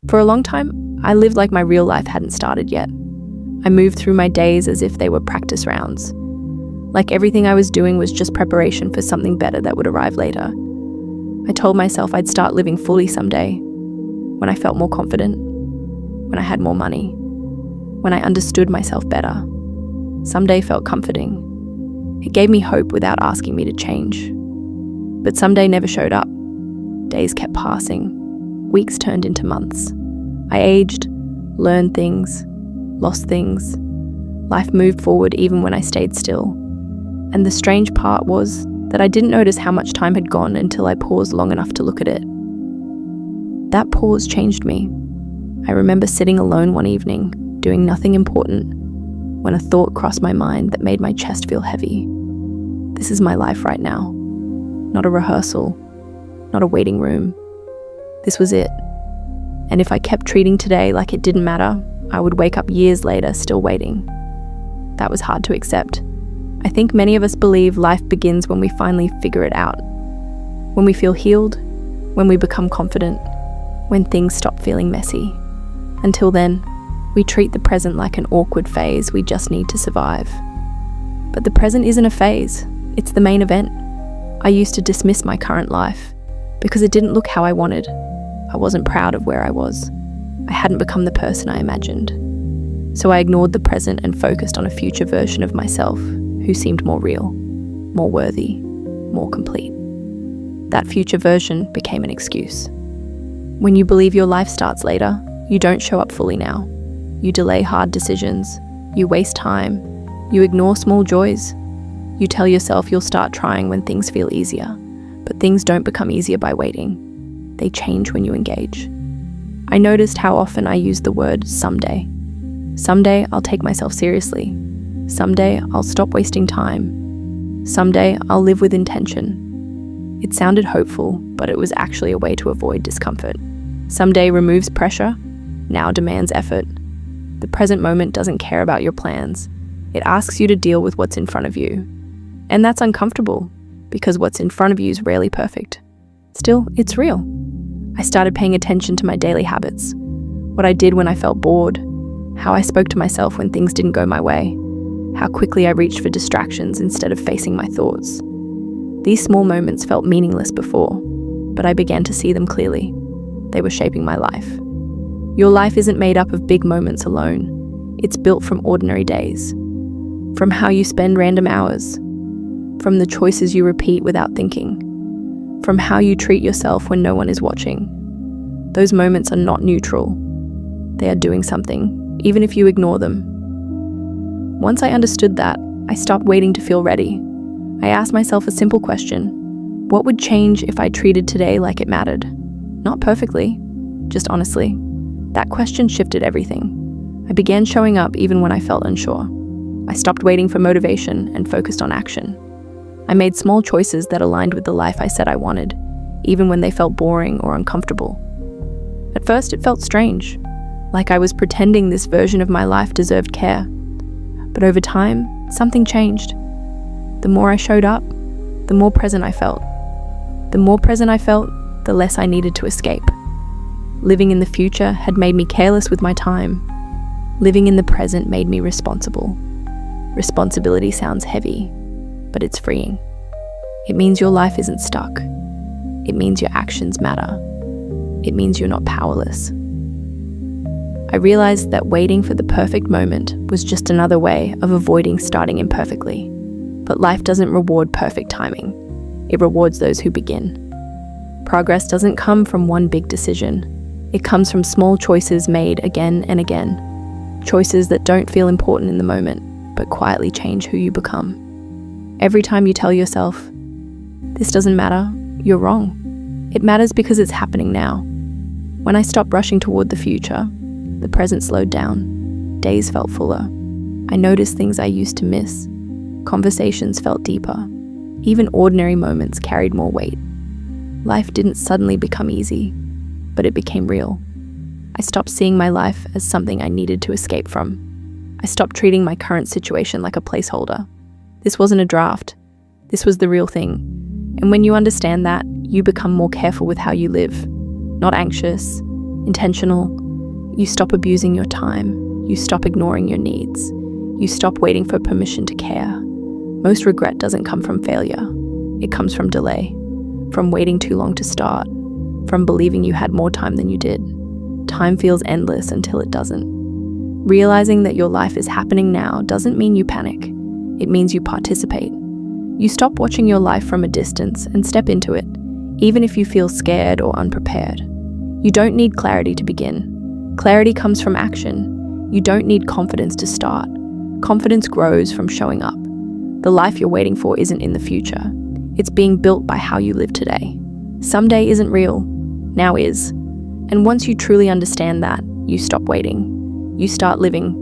For a long time, I lived like my real life hadn't started yet. I moved through my days as if they were practice rounds. Like everything I was doing was just preparation for something better that would arrive later. I told myself I'd start living fully someday, when I felt more confident, when I had more money, when I understood myself better. Someday felt comforting. It gave me hope without asking me to change. But someday never showed up. Days kept passing. Weeks turned into months. I aged, learned things, lost things. Life moved forward even when I stayed still. And the strange part was that I didn't notice how much time had gone until I paused long enough to look at it. That pause changed me. I remember sitting alone one evening, doing nothing important, when a thought crossed my mind that made my chest feel heavy. This is my life right now. Not a rehearsal, not a waiting room. This was it. And if I kept treating today like it didn't matter, I would wake up years later still waiting. That was hard to accept. I think many of us believe life begins when we finally figure it out. When we feel healed, when we become confident, when things stop feeling messy. Until then, we treat the present like an awkward phase we just need to survive. But the present isn't a phase, it's the main event. I used to dismiss my current life because it didn't look how I wanted. I wasn't proud of where I was. I hadn't become the person I imagined. So I ignored the present and focused on a future version of myself who seemed more real, more worthy, more complete. That future version became an excuse. When you believe your life starts later, you don't show up fully now. You delay hard decisions. You waste time. You ignore small joys. You tell yourself you'll start trying when things feel easier. But things don't become easier by waiting. They change when you engage. I noticed how often I used the word someday. Someday I'll take myself seriously. Someday I'll stop wasting time. Someday I'll live with intention. It sounded hopeful, but it was actually a way to avoid discomfort. Someday removes pressure, now demands effort. The present moment doesn't care about your plans. It asks you to deal with what's in front of you. And that's uncomfortable, because what's in front of you is rarely perfect. Still, it's real. I started paying attention to my daily habits, what I did when I felt bored, how I spoke to myself when things didn't go my way, how quickly I reached for distractions instead of facing my thoughts. These small moments felt meaningless before, but I began to see them clearly. They were shaping my life. Your life isn't made up of big moments alone. It's built from ordinary days, from how you spend random hours, from the choices you repeat without thinking, from how you treat yourself when no one is watching. Those moments are not neutral. They are doing something, even if you ignore them. Once I understood that, I stopped waiting to feel ready. I asked myself a simple question. What would change if I treated today like it mattered? Not perfectly, just honestly. That question shifted everything. I began showing up even when I felt unsure. I stopped waiting for motivation and focused on action. I made small choices that aligned with the life I said I wanted, even when they felt boring or uncomfortable. At first, it felt strange, like I was pretending this version of my life deserved care. But over time, something changed. The more I showed up, the more present I felt. The more present I felt, the less I needed to escape. Living in the future had made me careless with my time. Living in the present made me responsible. Responsibility sounds heavy, but it's freeing. It means your life isn't stuck. It means your actions matter. It means you're not powerless. I realized that waiting for the perfect moment was just another way of avoiding starting imperfectly. But life doesn't reward perfect timing. It rewards those who begin. Progress doesn't come from one big decision. It comes from small choices made again and again. Choices that don't feel important in the moment, but quietly change who you become. Every time you tell yourself, this doesn't matter, you're wrong. It matters because it's happening now. When I stopped rushing toward the future, the present slowed down. Days felt fuller. I noticed things I used to miss. Conversations felt deeper. Even ordinary moments carried more weight. Life didn't suddenly become easy, but it became real. I stopped seeing my life as something I needed to escape from. I stopped treating my current situation like a placeholder. This wasn't a draft. This was the real thing. And when you understand that, you become more careful with how you live. Not anxious, intentional. You stop abusing your time. You stop ignoring your needs. You stop waiting for permission to care. Most regret doesn't come from failure. It comes from delay, from waiting too long to start, from believing you had more time than you did. Time feels endless until it doesn't. Realizing that your life is happening now doesn't mean you panic. It means you participate. You stop watching your life from a distance and step into it, even if you feel scared or unprepared. You don't need clarity to begin. Clarity comes from action. You don't need confidence to start. Confidence grows from showing up. The life you're waiting for isn't in the future. It's being built by how you live today. Someday isn't real. Now is. And once you truly understand that, you stop waiting. You start living,